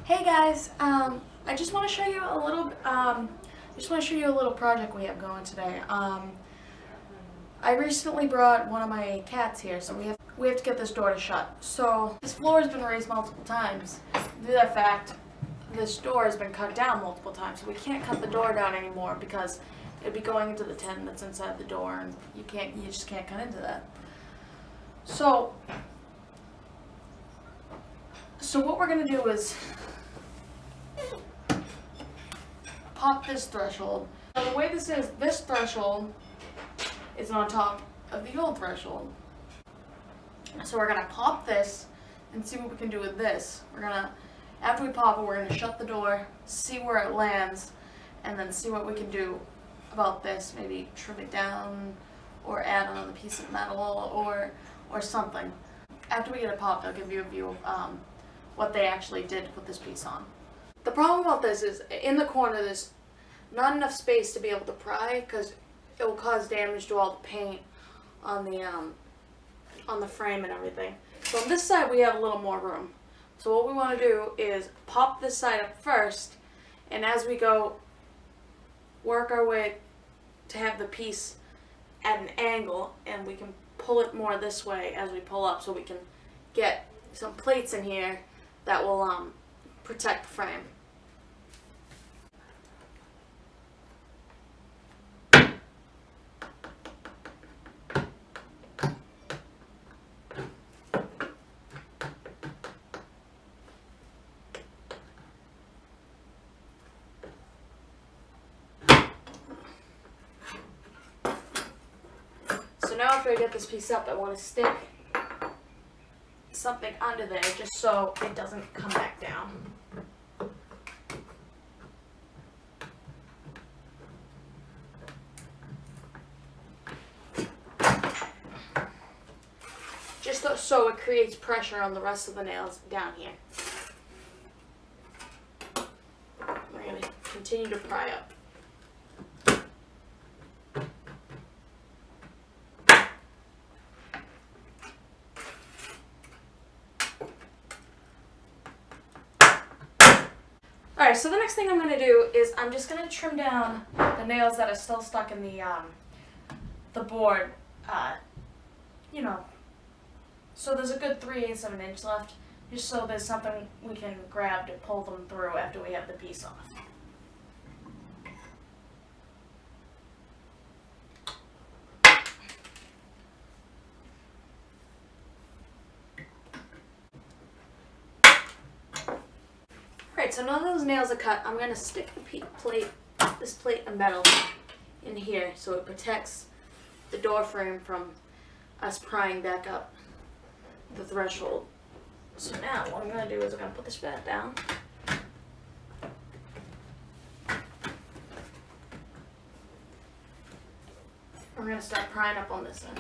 Hey guys, I just want to show you a little. Project we have going today. I recently brought one of my cats here, so we have to get this door to shut. So this floor has been raised multiple times. Due to that fact, this door has been cut down multiple times, so we can't cut the door down anymore because it'd be going into the tin that's inside the door, and you just can't cut into that. So what we're gonna do is pop this threshold. Now the way this is, this threshold is on top of the old threshold. So we're gonna pop this and see what we can do with this. After we pop it, we're gonna shut the door, see where it lands, and then see what we can do about this. Maybe trim it down or add another piece of metal or something. After we get it popped, I'll give you a view of what they actually did to put this piece on. The problem about this is in the corner there's not enough space to be able to pry because it will cause damage to all the paint on the frame and everything. So on this side we have a little more room. So what we want to do is pop this side up first, and as we go, work our way to have the piece at an angle, and we can pull it more this way as we pull up, so we can get some plates in here that will protect the frame. So now after I get this piece up, I want to stick something under there just so it doesn't come back down. Just so it creates pressure on the rest of the nails down here. We're going to continue to pry up. Alright, so the next thing I'm going to do is I'm just going to trim down the nails that are still stuck in the board, so there's a good 3/8 of an inch left, just so there's something we can grab to pull them through after we have the piece off. Alright, so now those nails are cut, I'm going to stick this plate of metal in here so it protects the door frame from us prying back up the threshold. So now what I'm going to do is I'm going to put this back down. We're going to start prying up on this end.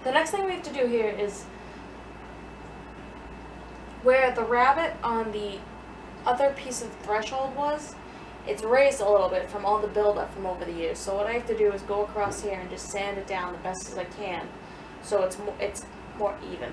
The next thing we have to do here is where the rabbet on the other piece of threshold was, it's raised a little bit from all the buildup from over the years. So what I have to do is go across here and just sand it down the best as I can, so it's more even.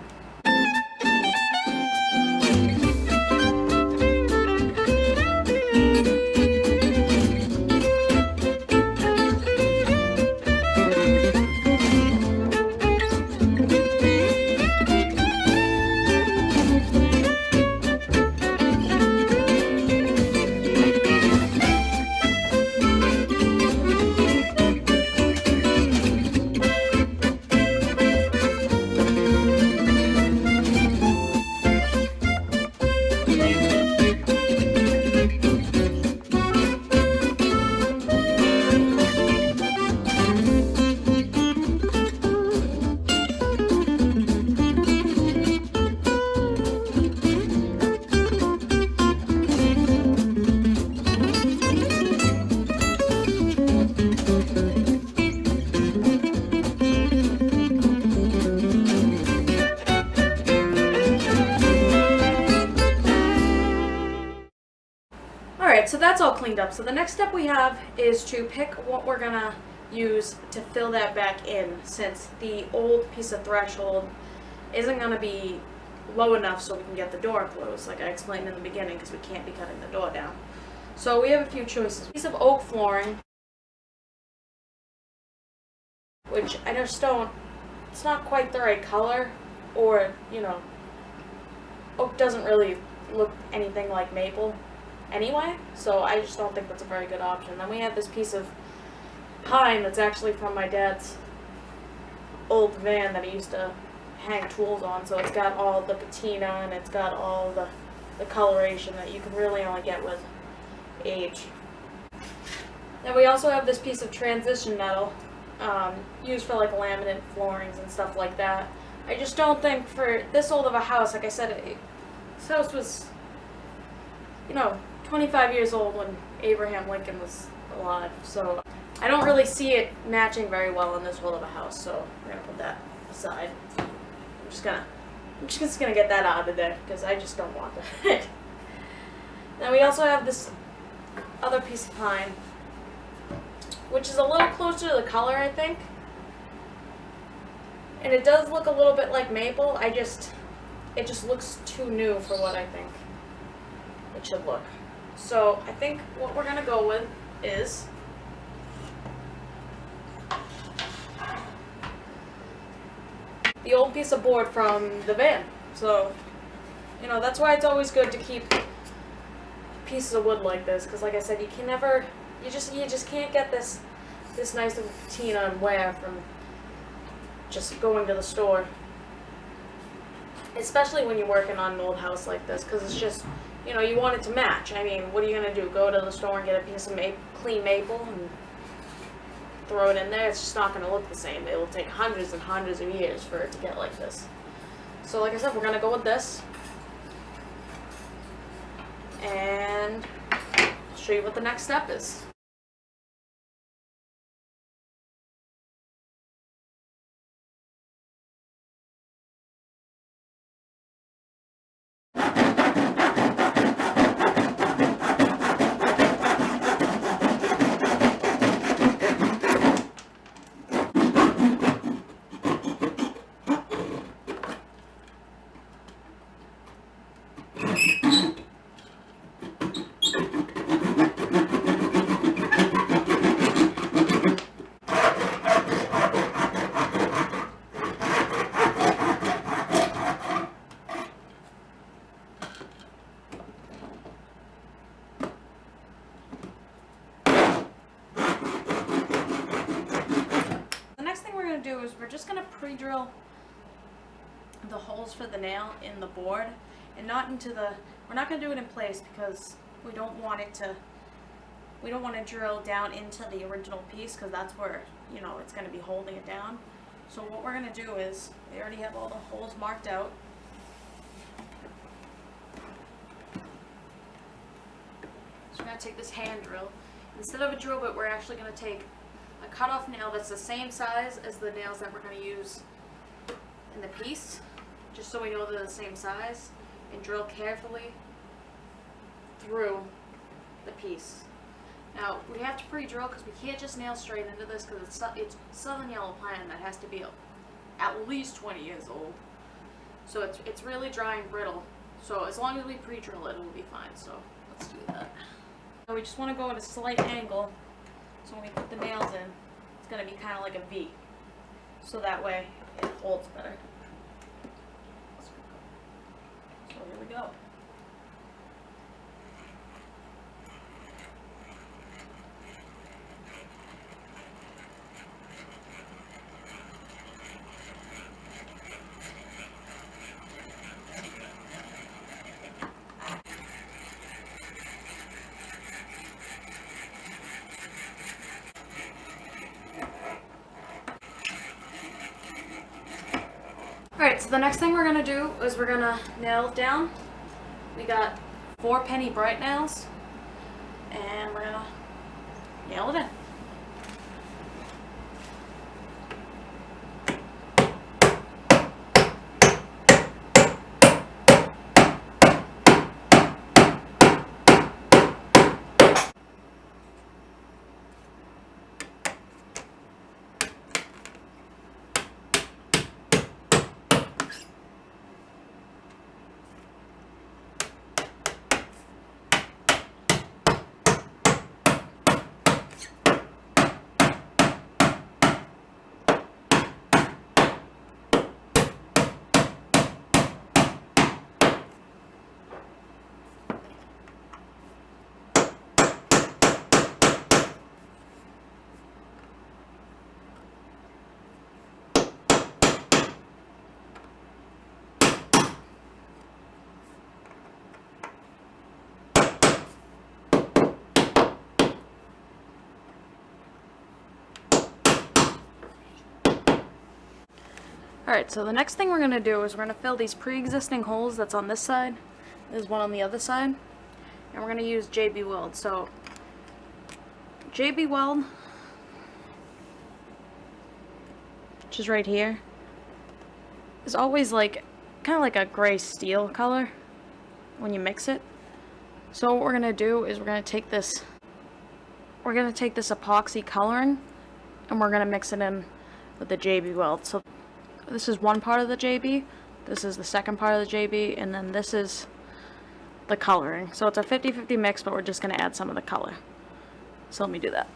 Alright, so that's all cleaned up. So the next step we have is to pick what we're gonna use to fill that back in, since the old piece of threshold isn't gonna be low enough so we can get the door closed, like I explained in the beginning, because we can't be cutting the door down. So we have a few choices. A piece of oak flooring, which I just don't, it's not quite the right color, or, you know, oak doesn't really look anything like maple anyway, so I just don't think that's a very good option. Then we have this piece of pine that's actually from my dad's old van that he used to hang tools on, so it's got all the patina and it's got all the coloration that you can really only get with age. Then we also have this piece of transition metal, used for like laminate floorings and stuff like that. I just don't think for this old of a house, like I said, this house was, you know, 25 years old when Abraham Lincoln was alive, so I don't really see it matching very well in this old of a house, so we're gonna put that aside. I'm just gonna get that out of there, because I just don't want that. Then we also have this other piece of pine, which is a little closer to the color, I think, and it does look a little bit like maple. It just looks too new for what I think it should look. So I think what we're gonna go with is the old piece of board from the van. So, you know, that's why it's always good to keep pieces of wood like this, because like I said, you can never, you just can't get this nice of patina and wear from just going to the store, especially when you're working on an old house like this, because it's just, you know, you want it to match. I mean, what are you going to do? Go to the store and get a piece of clean maple and throw it in there? It's just not going to look the same. It will take hundreds and hundreds of years for it to get like this. So like I said, we're going to go with this. And I'll show you what the next step is. Do is we're just going to pre-drill the holes for the nail in the board, and not into the, we're not going to do it in place because we don't want to drill down into the original piece, because that's where, you know, it's going to be holding it down. So what we're going to do is, we already have all the holes marked out. So we're going to take this hand drill. Instead of a drill bit, we're actually going to take a cut-off nail that's the same size as the nails that we're going to use in the piece, just so we know they're the same size, and drill carefully through the piece. Now, we have to pre-drill because we can't just nail straight into this because it's southern yellow pine that has to be at least 20 years old. So it's really dry and brittle. So as long as we pre-drill it, it'll be fine. So let's do that. So we just want to go at a slight angle. So when we put the nails in, it's going to be kind of like a V. So that way it holds better. So here we go. Alright, so the next thing we're going to do is we're going to nail it down. We got 4 penny bright nails, and we're going to nail it in. Alright, so the next thing we're going to do is we're going to fill these pre-existing holes that's on this side. There's one on the other side. And we're going to use JB Weld. So, JB Weld, which is right here, is always like, kind of like a gray steel color when you mix it. So what we're going to do is we're going to take this epoxy coloring and we're going to mix it in with the JB Weld. So this is one part of the JB, this is the second part of the JB, and then this is the coloring. So it's a 50-50 mix, but we're just going to add some of the color. So let me do that.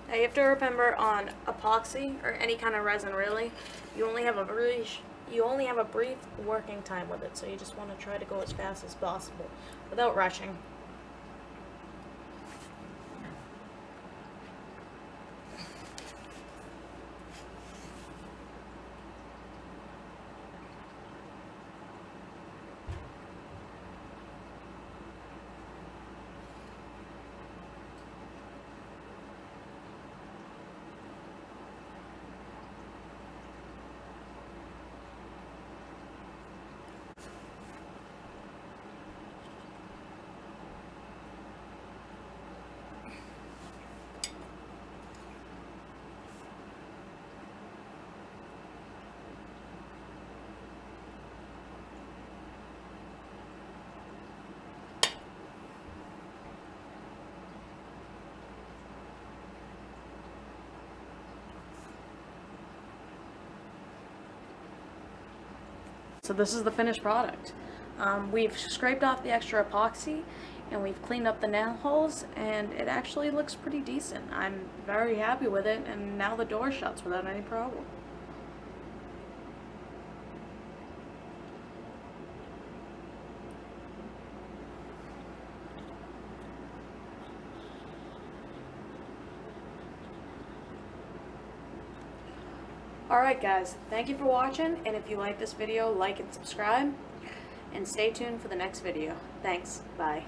Now you have to remember, on epoxy, or any kind of resin really, you only have a brief working time with it, so you just want to try to go as fast as possible without rushing. So this is the finished product. We've scraped off the extra epoxy and we've cleaned up the nail holes, and it actually looks pretty decent. I'm very happy with it, and now the door shuts without any problem. Alright guys, thank you for watching, and if you like this video, like and subscribe, and stay tuned for the next video. Thanks, bye.